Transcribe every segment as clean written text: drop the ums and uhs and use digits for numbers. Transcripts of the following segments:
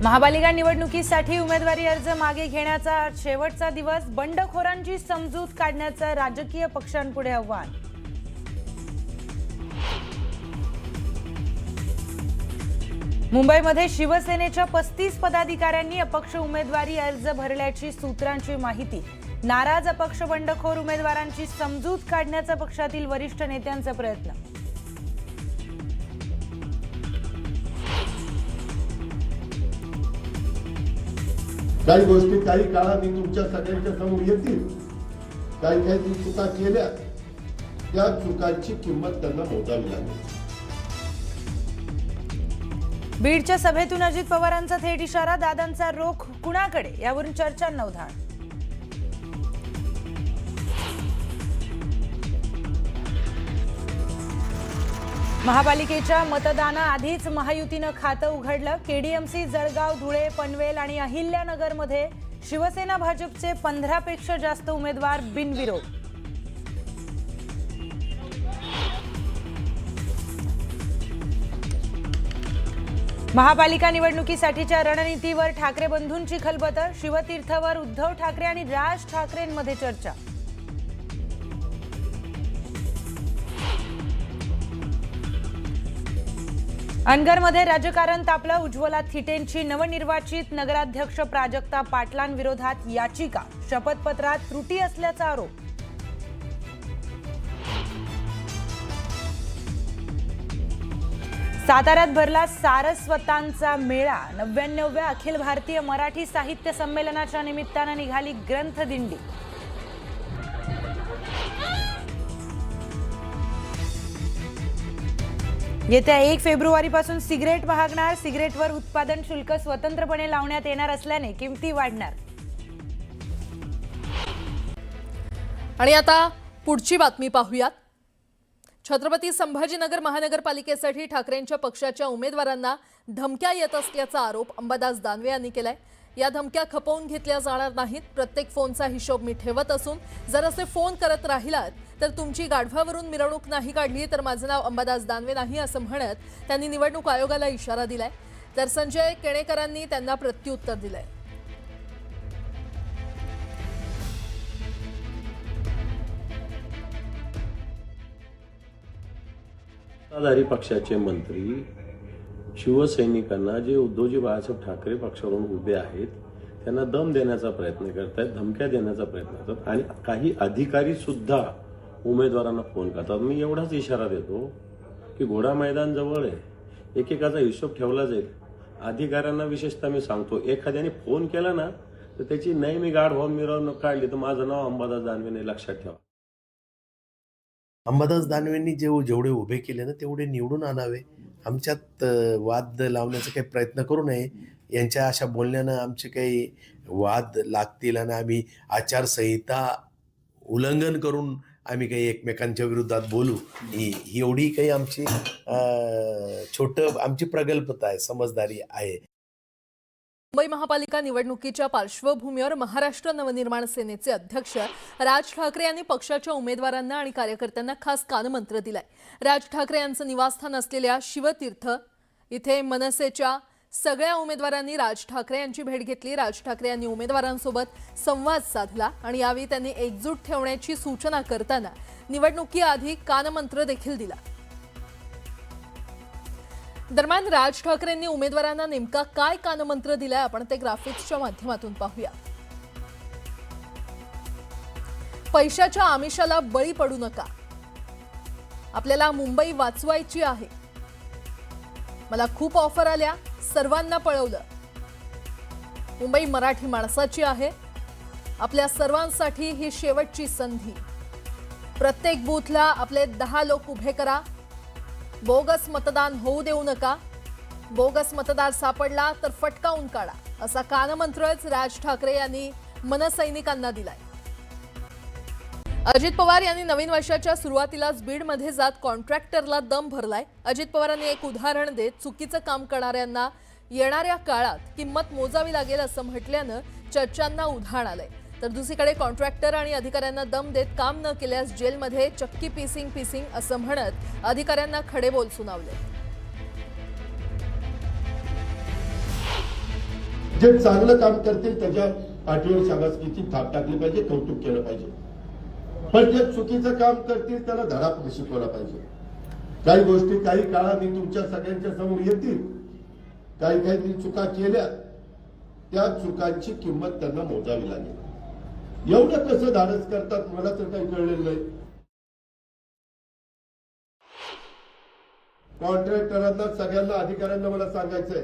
महापालिका निवडणुकीसाठी उमेदवारी अर्ज मागे घेण्याचा शेवटचा दिवस, बंडखोरांची समजूत काढण्याचं राजकीय पक्षांपुढे आव्हान। मुंबईमध्ये शिवसेनेच्या 35 पदाधिकाऱ्यांनी अपक्ष उमेदवारी अर्ज भरल्याची सूत्रांची माहिती। नाराज अपक्ष बंडखोर उमेदवारांची समजूत काढण्याचा पक्षातील वरिष्ठ नेत्यांचा प्रयत्न। काही गोष्टी काही काळाने तुमच्या सगळ्यांच्या समोर येतील। काही चुका केल्या, त्या चुकांची किंमत त्यांना मोजावी लागेल। बीडच्या सभेतून अजित पवारांचा थेट इशारा, दादांचा रोख कुणाकडे, यावरून चर्चांना उधाण। महापालिकेच्या मतदानाआधीच महायुतीनं खातं उघडलं। केडीएमसी, जळगाव, धुळे, पनवेल आणि अहिल्यानगरमध्ये शिवसेना भाजपचे 15 पेक्षा जास्त उमेदवार बिनविरोध। महापालिका निवडणुकीसाठीच्या रणनीतीवर ठाकरे बंधूंची खलबतं। शिवतीर्थवर उद्धव ठाकरे आणि राज ठाकरेंमध्ये चर्चा। अनगरमध्ये राजकारण तापलं। उज्ज्वला थिटेंची नवनिर्वाचित नगराध्यक्ष प्राजक्ता पाटलांविरोधात याचिका। शपथपत्रात त्रुटी असल्याचा आरोप। साताऱ्यात भरला सारस्वतांचा मेळा। 99व्या अखिल भारतीय मराठी साहित्य संमेलनाच्या निमित्तानं निघाली ग्रंथदिंडी। येत्या 1 फेब्रुवारीपासून सिगरेट महागणार। सिगरेटवर उत्पादन शुल्क स्वतंत्रपणे लावण्यात येणार असल्याने किमती वाढणार। आणि आता पुढची बातमी पाहूयात। छत्रपती संभाजीनगर महानगरपालिकेसाठी ठाकरेंच्या पक्षाच्या उमेदवारांना धमक्या येत असल्याचा आरोप अंबादास दानवे यांनी केलाय। या धमक्या खपवून घेतल्या जाणार नाहीत। प्रत्येक फोनचा हिशोब मी ठेवत असून जर असे फोन करत राहिलात तर तुमची गाढवावरून मिरवणूक नाही काढली तर माझं नाव अंबादास दानवे नाही, असं म्हणत त्यांनी निवडणूक आयोगाला इशारा दिलाय। तर संजय केणेकरांनी त्यांना प्रत्युत्तर दिलंय। सत्ताधारी पक्षाचे मंत्री शिवसैनिकांना, जे उद्धवजी बाळासाहेब ठाकरे पक्षावरून उभे आहेत, त्यांना दम देण्याचा प्रयत्न करतात, धमक्या देण्याचा प्रयत्न करतात आणि काही अधिकारी सुद्धा उमेदवारांना फोन करतात। मी एवढाच इशारा देतो की घोडा मैदान जवळ आहे, एकेकाचा हिशोब ठेवला जाईल। अधिकाऱ्यांना विशेषतः मी सांगतो, एखाद्याने फोन केला ना तर त्याची नाही मी गाढ होऊन मिरवणूक काढली तर माझं नाव अंबादास दानवे नाही, लक्षात ठेवा। अंबादास दानवेंनी जेवढे उभे केले ना तेवढे निवडून आणावे। आमच्यात वाद लावण्याचा काही प्रयत्न करू नये। यांच्या अशा बोलण्यानं आमचे काही वाद लागतील आणि आम्ही आचारसंहिता उल्लंघन करून आम्ही काही एकमेकांच्या विरोधात बोलू, ही एवढी काही आमची आमची प्रगल्भता आहे, समजदारी आहे। मुंबई महापालिका निवडणुकीच्या पार्श्वभूमीवर महाराष्ट्र नवनिर्माण सेनेचे अध्यक्ष राज ठाकरे यांनी पक्षाच्या उमेदवारांना आणि कार्यकर्त्यांना खास कानमंत्र दिलाय। राज ठाकरे यांचं निवासस्थान असलेल्या शिवतीर्थ इथे मनसेच्या सगळ्या उमेदवारांनी राज ठाकरे यांची भेट घेतली। राज ठाकरे यांनी उमेदवारांसोबत संवाद साधला आणि यावेळी त्यांनी एकजूट ठेवण्याची सूचना करताना निवडणुकीआधी कानमंत्र देखील दिला। दरम्यान राज ठाकरेंनी उमेदवारांना नेमका काय कानमंत्र दिलाय आपण ते ग्राफिक्सच्या माध्यमातून पाहूया। पैशाच्या आमिषाला बळी पडू नका। आपल्याला मुंबई वाचवायची आहे। मला खूप ऑफर आल्या, सर्वांना पळवलं। मुंबई मराठी माणसाची आहे। आपल्या सर्वांसाठी ही शेवटची संधी। प्रत्येक बूथला आपले 10 लोक उभे करा। बोगस मतदान होऊ देऊ नका। बोगस मतदार सापडला तर फटकावून काढा, असा कानमंत्रच राज ठाकरे यांनी मनसैनिकांना दिलाय। अजित पवार यांनी नवीन वर्षाच्या सुरुवातीलाच बीडमध्ये जात कॉन्ट्रॅक्टरला दम भरलाय। अजित पवारांनी एक उदाहरण देत चुकीचं काम करणाऱ्यांना येणाऱ्या काळात किंमत मोजावी लागेल असं म्हटल्यानं चर्चांना उधाण आलंय। तर दुसरीकडे कॉन्ट्रॅक्टर आणि अधिकाऱ्यांना दम देत काम न केल्यास जेलमध्ये चक्की पीसिंग असं म्हणत अधिकाऱ्यांना खडेबोल सुनावले। जे चांगलं काम करतील त्याच्या पाठीवर शाबासकीची थाप टाकली पाहिजे, कौतुक केलं पाहिजे. पण जे चुकीचं काम करतील त्याला धडा शिकवला पाहिजे. काही गोष्टी काही काळाने तुमच्या सगळ्यांच्या समोर येतील. काही चुका केल्या, त्या चुकांची किंमत त्यांना मोजावी लागेल. एवढं कसं धाडस करतात मला तर काही कळलेलं नाही. कॉन्ट्रॅक्टरांना सगळ्यांना अधिकाऱ्यांना मला सांगायचंय,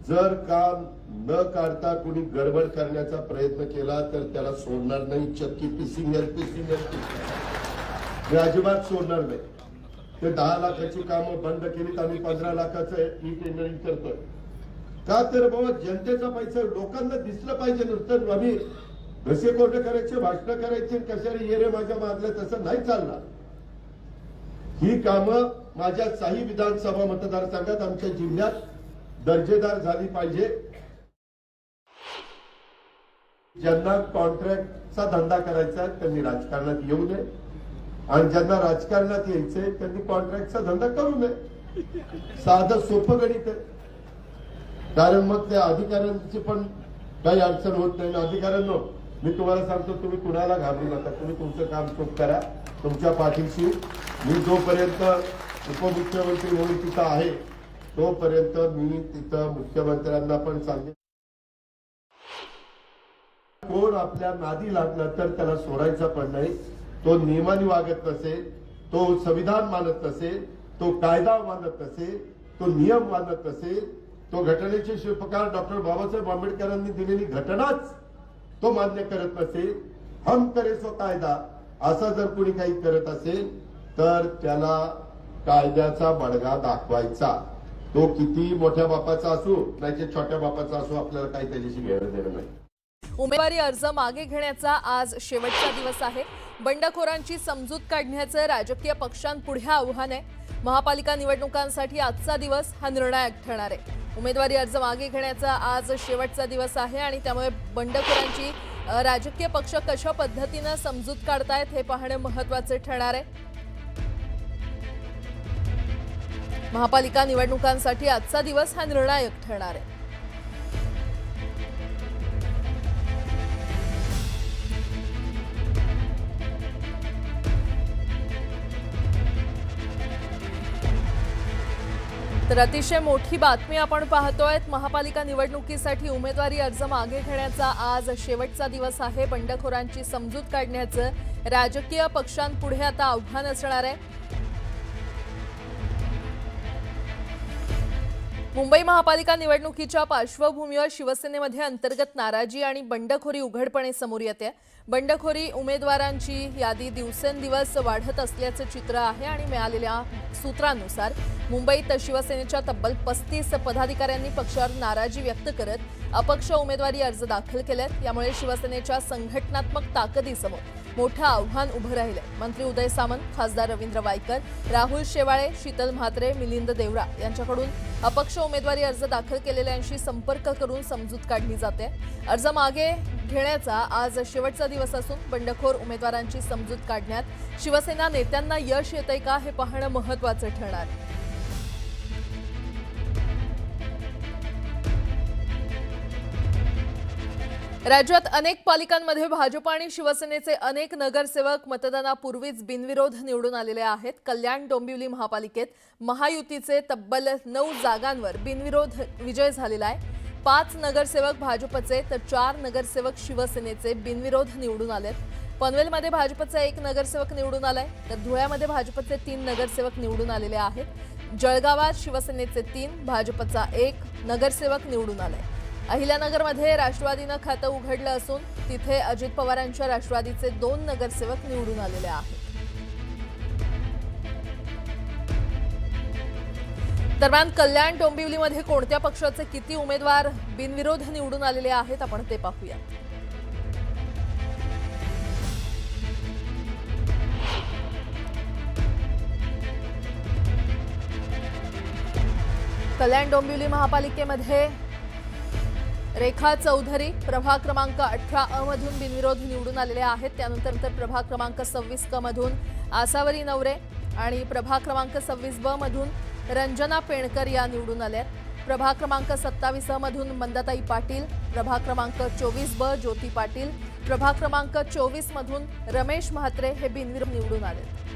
जर काम न काढता कोणी गडबड करण्याचा प्रयत्न केला तर त्याला सोडणार नाही. चक्की पिसिंग मी अजिबात सोडणार नाही. ते 10 लाखाची कामं बंद केलीत, आम्ही 15 लाखाचं ई टेंडरिंग करतोय. का तर बाबा जनतेचा पैसा लोकांना दिसलं पाहिजे. नुसतं आम्ही घसे कोरडे करायचे, भाषण करायचे, कशाने ये रे माझ्या मागल्या, तसं नाही चालणार. ही कामं माझ्या 6 विधानसभा मतदारसंघात आमच्या जिल्ह्यात दर्जेदार झाली पाहिजे. ज्यांना कॉन्ट्रॅक्टचा धंदा करायचा त्यांनी राजकारणात येऊ नये, आणि ज्यांना राजकारणात यायचंय त्यांनी कॉन्ट्रॅक्टचा धंदा करू नये. साधं सोपं गणित आहे. कारण मग त्या अधिकाऱ्यांची पण काही अडचण होत नाही. अधिकाऱ्यांनो, मी तुम्हाला सांगतो, तुम्ही कुणाला घाबरू नका. तुम्ही तुमचं काम चूक करा. तुमच्या पाठीशी मी जोपर्यंत उपमुख्यमंत्री म्हणून तिथं आहे तोपर्यंत मी तिथं मुख्यमंत्र्यांना पण सांगेन, कोण आपल्या नादी लागला तर त्याला सोडायचा पण नाही. तो नियमाने वागत नसेल, तो संविधान मानत नसेल, तो कायदा मानत नसेल, तो नियम मानत नसेल, तो घटनेचे शिल्पकार डॉक्टर बाबासाहेब आंबेडकरांनी दिलेली घटनाच तो मान्य करत नसेल, हम करे सो कायदा असं जर कोणी काही करत असेल तर त्याला कायद्याचा बडगा दाखवायचा. तो किती मोठ्या बापाचा असो नाही छोट्या बापाचा असो, आपल्याला काही त्याच्याशी घेणं देणं नाही. उमेदवारी अर्ज मागे घेण्याचा आज शेवटचा दिवस आहे. बंडखोरांची समजूत काढण्याचं राजकीय पक्षांपुढे आव्हान आहे. महापालिका निवडणुकांसाठी आजचा दिवस हा निर्णायक ठरणार आहे. उमेदवारी अर्ज मागे घेण्याचा आज शेवटचा दिवस आहे आणि त्यामुळे बंडखोरांची राजकीय पक्ष कशा पद्धतीने समजूत काढतायत हे पाहणे महत्त्वाचे ठरणार आहे. महापालिका निवडणुकांसाठी आजचा दिवस हा निर्णायक ठरणार आहे. तर अतिशय मोठी बातमी आपण पाहतोय. महापालिका निवडणुकीसाठी उमेदवारी अर्ज मागे घेण्याचा आज शेवटचा दिवस आहे. बंडखोरांची समजूत काढण्याचं राजकीय पक्षांपुढे आता आव्हान असणार आहे. मुंबई महापालिका निवडणुकीच्या पार्श्वभूमीवर शिवसेनेमध्ये अंतर्गत नाराजी आणि बंडखोरी उघडपणे समोर येते. बंडखोरी उमेदवारांची यादी दिवसेंदिवस वाढत असल्याचं चित्र आहे आणि मिळालेल्या सूत्रांनुसार मुंबईत शिवसेनेच्या तब्बल 35 पदाधिकाऱ्यांनी पक्षावर नाराजी व्यक्त करत अपक्ष उमेदवारी अर्ज दाखल केलेत. यामुळे शिवसेनेच्या संघटनात्मक ताकदीसमोर मोठं आव्हान उभं राहिलंय. मंत्री उदय सामंत, खासदार रवींद्र वायकर, राहुल शेवाळे, शीतल म्हात्रे, मिलिंद देवरा यांच्याकडून अपक्ष उमेदवारी अर्ज दाखल केलेल्यांशी संपर्क करून समजूत काढली जाते. अर्ज मागे घेण्याचा आज शेवटचा दिवस असून बंडखोर उमेदवारांची समजूत काढण्यात शिवसेना नेत्यांना यश येतंय का हे पाहणं महत्त्वाचं ठरणार. राज्यात अनेक पालिकांमध्ये भाजप आणि शिवसेनेचे अनेक नगरसेवक मतदानापूर्वीच बिनविरोध निवडून आलेले आहेत. कल्याण डोंबिवली महापालिकेत महायुतीचे तब्बल 9 जागांवर बिनविरोध विजय झालेला आहे. 5 नगरसेवक भाजपचे तर 4 नगरसेवक शिवसेनेचे बिनविरोध निवडून आलेत. पनवेलमध्ये भाजपचा 1 नगरसेवक निवडून आलाय तर धुळ्यामध्ये भाजपचे 3 नगरसेवक निवडून आलेले आहेत. जळगावात शिवसेनेचे 3, भाजपचा 1 नगरसेवक निवडून आलाय. अहिल्यानगरमध्ये राष्ट्रवादीनं खातं उघडलं असून तिथे अजित पवारांच्या राष्ट्रवादीचे 2 नगरसेवक निवडून आलेले आहेत. दरम्यान कल्याण डोंबिवलीमध्ये कोणत्या पक्षाचे किती उमेदवार बिनविरोध निवडून आलेले आहेत आपण ते पाहूया. कल्याण डोंबिवली महापालिकेमध्ये रेखा चौधरी प्रभाग क्रमांक 18 मधून बिनविरोध निवडून आलेले आहेत. त्यानंतर प्रभाग क्रमांक 26 क मधून आसावरी नवरे आणि प्रभाग क्रमांक 26 ब मधून रंजना पेणकर या निवडून आल्या. प्रभाग क्रमांक 27 मधून मंदाताई पाटील, प्रभाग क्रमांक 24 ब ज्योती पाटील, प्रभाग क्रमांक 24 मधून रमेश म्हात्रे हे बिनविरोध निवडून आले.